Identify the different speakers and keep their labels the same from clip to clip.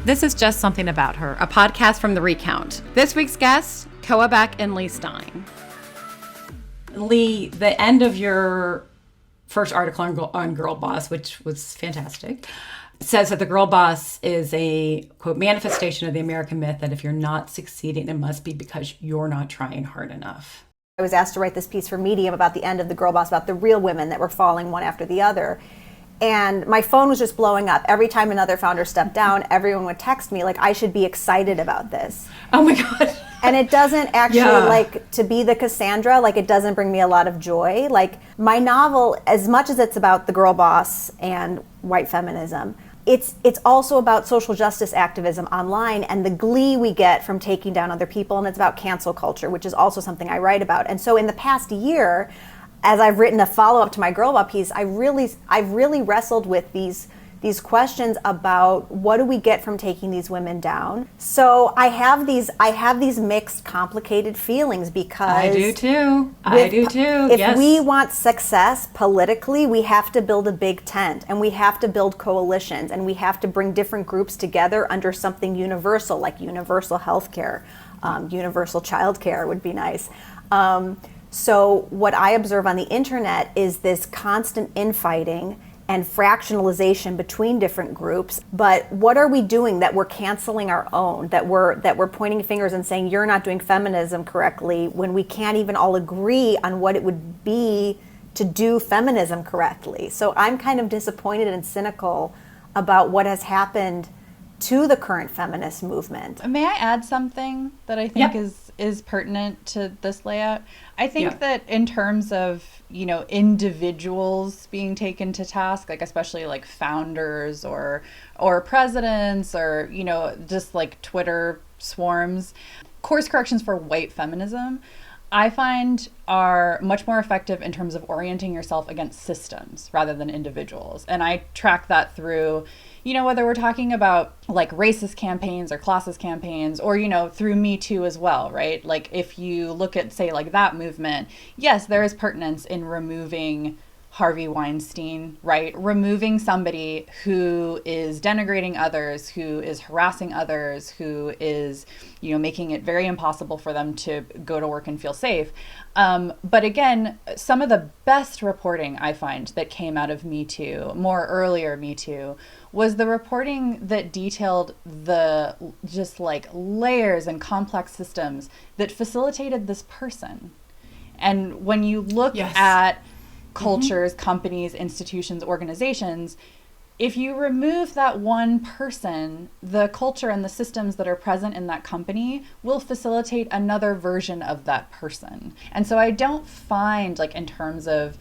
Speaker 1: This is Just Something About Her, a podcast from the Recount. This week's guests, Koa Beck and Lee Stein. Lee, the end of your first article on Girlboss, which was fantastic, says that the Girlboss is a, quote, manifestation of the American myth that if you're not succeeding, it must be because you're not trying hard enough.
Speaker 2: I was asked to write this piece for Medium about the end of the Girlboss, about the real women that were falling one after the other. And my phone was just blowing up. Every time another founder stepped down, everyone would text me like I should be excited about this.
Speaker 1: Oh my God.
Speaker 2: And it doesn't actually, like, to be the Cassandra, like, it doesn't bring me a lot of joy. Like, my novel, as much as it's about the girl boss and white feminism, it's also about social justice activism online and the glee we get from taking down other people, and it's about cancel culture, which is also something I write about. And so in the past year, as I've written a follow-up to my Girlboss piece, I've really wrestled with these questions about what do we get from taking these women down. So I have these mixed, complicated feelings because
Speaker 1: I do too.
Speaker 2: If we want success politically, we have to build a big tent, and we have to build coalitions, and we have to bring different groups together under something universal, like universal health care, universal child care would be nice. So what I observe on the internet is this constant infighting and fractionalization between different groups. But what are we doing that we're canceling our own, that we're pointing fingers and saying you're not doing feminism correctly, when we can't even all agree on what it would be to do feminism correctly? So I'm kind of disappointed and cynical about what has happened to the current feminist movement.
Speaker 3: May I add something that I think is pertinent to this layout? I think that in terms of, individuals being taken to task, like especially like founders or presidents or, just like Twitter swarms, course corrections for white feminism, I find are much more effective in terms of orienting yourself against systems rather than individuals. And I track that through, whether we're talking about like racist campaigns or classist campaigns or, through Me Too as well, right? Like if you look at, say, like that movement, yes, there is pertinence in removing Harvey Weinstein, right? Removing somebody who is denigrating others, who is harassing others, who is, making it very impossible for them to go to work and feel safe. But again, some of the best reporting I find that came out of Me Too, more earlier Me Too, was the reporting that detailed the just like layers and complex systems that facilitated this person. And when you look at cultures, companies, institutions, organizations, if you remove that one person, the culture and the systems that are present in that company will facilitate another version of that person. And so I don't find, like, in terms of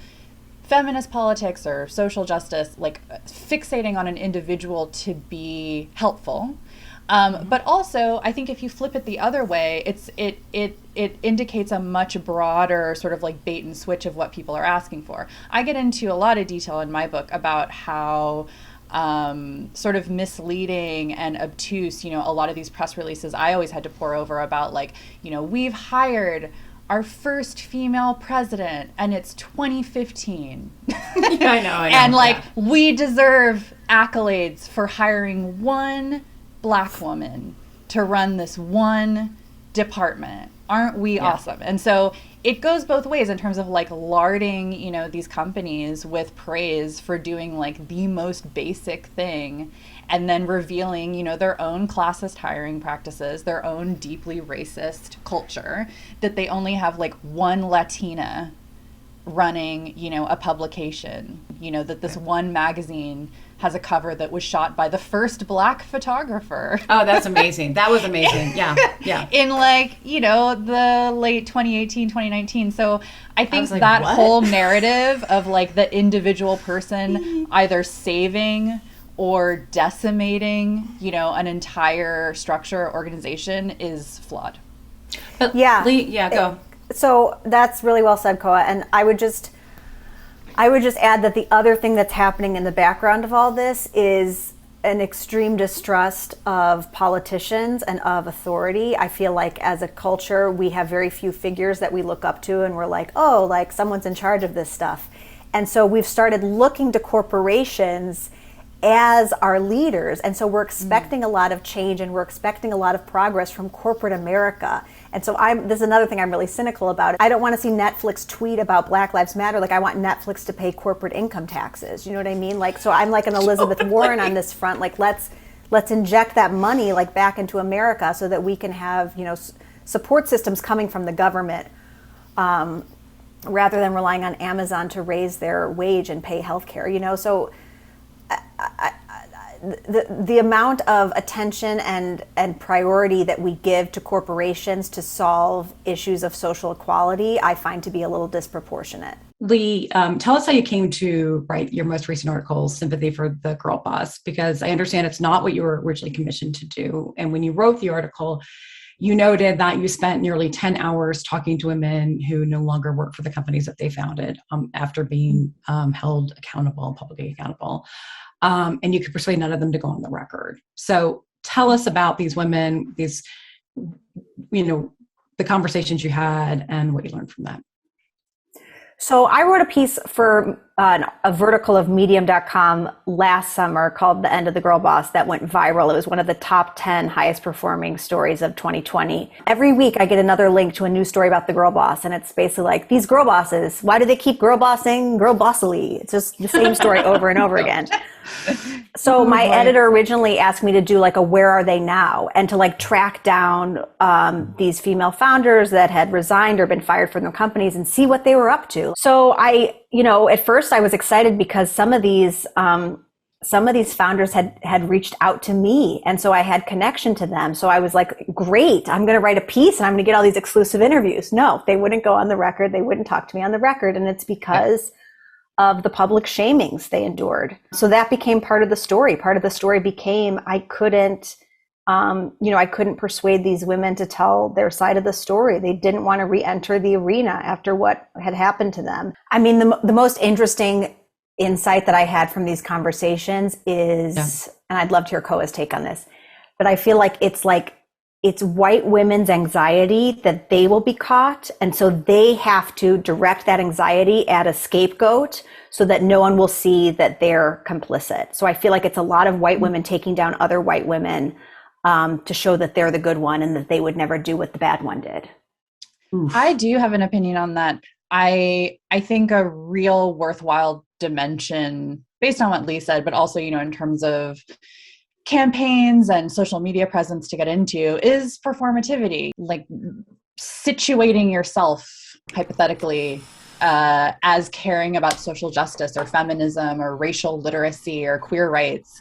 Speaker 3: feminist politics or social justice, like fixating on an individual to be helpful. But also, I think if you flip it the other way, it indicates a much broader sort of like bait and switch of what people are asking for. I get into a lot of detail in my book about how sort of misleading and obtuse, a lot of these press releases I always had to pore over about, like, we've hired our first female president and it's 2015.
Speaker 1: I know.
Speaker 3: And we deserve accolades for hiring one Black woman to run this one department. Aren't we awesome? And so it goes both ways in terms of like larding, these companies with praise for doing like the most basic thing, and then revealing, their own classist hiring practices, their own deeply racist culture, that they only have like one Latina running, a publication, that this one magazine has a cover that was shot by the first Black photographer.
Speaker 1: Oh, that's amazing. That was amazing. Yeah.
Speaker 3: In the late 2018, 2019. So I think
Speaker 1: like,
Speaker 3: that
Speaker 1: what?
Speaker 3: whole narrative of like the individual person either saving or decimating, an entire structure or organization is flawed.
Speaker 1: But Lee, go.
Speaker 2: So that's really well said, Koa. And I would just add that the other thing that's happening in the background of all this is an extreme distrust of politicians and of authority. I feel like as a culture, we have very few figures that we look up to and we're like, oh, like someone's in charge of this stuff. And so we've started looking to corporations as our leaders. And so we're expecting a lot of change, and we're expecting a lot of progress from corporate America. And so this is another thing I'm really cynical about. I don't want to see Netflix tweet about Black Lives Matter. Like, I want Netflix to pay corporate income taxes. You know what I mean? Like, so I'm like an Elizabeth Warren on this front. Like, let's inject that money like back into America so that we can have, support systems coming from the government, rather than relying on Amazon to raise their wage and pay healthcare. So the amount of attention and priority that we give to corporations to solve issues of social equality, I find to be a little disproportionate.
Speaker 1: Lee, tell us how you came to write your most recent article, Sympathy for the Girlboss, because I understand it's not what you were originally commissioned to do. And when you wrote the article, you noted that you spent nearly 10 hours talking to women who no longer work for the companies that they founded, after being held accountable, publicly accountable. And you could persuade none of them to go on the record. So tell us about these women, the conversations you had and what you learned from that.
Speaker 2: So I wrote a piece for a vertical of medium.com last summer called The End of the Girlboss that went viral. It was one of the top 10 highest performing stories of 2020. Every week I get another link to a new story about the girl boss, and it's basically like, these girl bosses, why do they keep girl bossing girl bossily? It's just the same story over and over again. So my editor originally asked me to do like a where are they now, and to like track down these female founders that had resigned or been fired from their companies and see what they were up to. So at first I was excited because some of these founders had reached out to me, and so I had connection to them. So I was like, great, I'm going to write a piece and I'm going to get all these exclusive interviews. No, they wouldn't go on the record. They wouldn't talk to me on the record, and it's because of the public shamings they endured. So that became part of the story. Part of the story became I couldn't persuade these women to tell their side of the story. They didn't want to re-enter the arena after what had happened to them. I mean, the most interesting insight that I had from these conversations is, and I'd love to hear Koa's take on this, but I feel like it's white women's anxiety that they will be caught. And so they have to direct that anxiety at a scapegoat so that no one will see that they're complicit. So I feel like it's a lot of white women taking down other white women to show that they're the good one and that they would never do what the bad one did.
Speaker 3: Oof. I do have an opinion on that. I think a real worthwhile dimension, based on what Lee said, but also, in terms of campaigns and social media presence to get into, is performativity, like situating yourself hypothetically as caring about social justice or feminism or racial literacy or queer rights,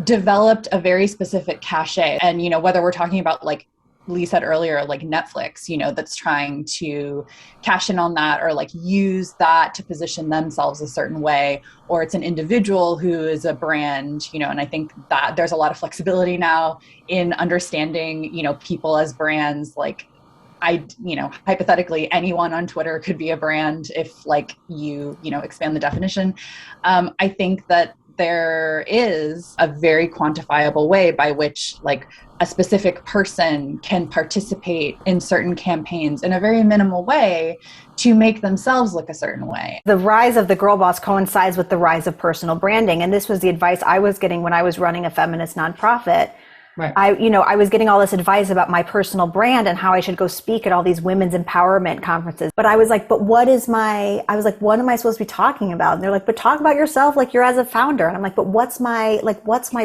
Speaker 3: developed a very specific cachet. And, whether we're talking about, like Lee said earlier, like Netflix, that's trying to cash in on that or like use that to position themselves a certain way, or it's an individual who is a brand, and I think that there's a lot of flexibility now in understanding, people as brands. Like hypothetically, anyone on Twitter could be a brand if you expand the definition. I think that there is a very quantifiable way by which a specific person can participate in certain campaigns in a very minimal way to make themselves look a certain way.
Speaker 2: The rise of the girl boss coincides with the rise of personal branding. And this was the advice I was getting when I was running a feminist nonprofit. Right. I was getting all this advice about my personal brand and how I should go speak at all these women's empowerment conferences. But I was like, what am I supposed to be talking about? And they're like, but talk about yourself like you're as a founder. And I'm like, but what's my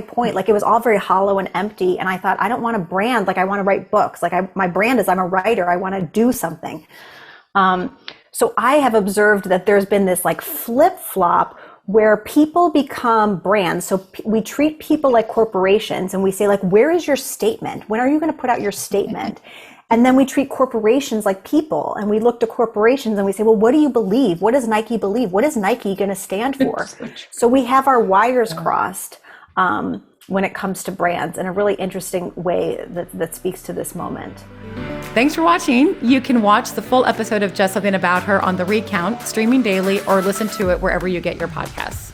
Speaker 2: point? Like, it was all very hollow and empty. And I thought, I don't want to brand. Like, I want to write books. Like, my brand is I'm a writer. I want to do something. So I have observed that there's been this flip-flop where people become brands. So we treat people like corporations, and we say where is your statement? When are you going to put out your statement? And then we treat corporations like people, and we look to corporations and we say, well, what do you believe? What does Nike believe? What is Nike going to stand for? So we have our wires crossed when it comes to brands in a really interesting way that speaks to this moment.
Speaker 1: Thanks for watching. You can watch the full episode of Just Something About Her on the Recount, streaming daily, or listen to it wherever you get your podcasts.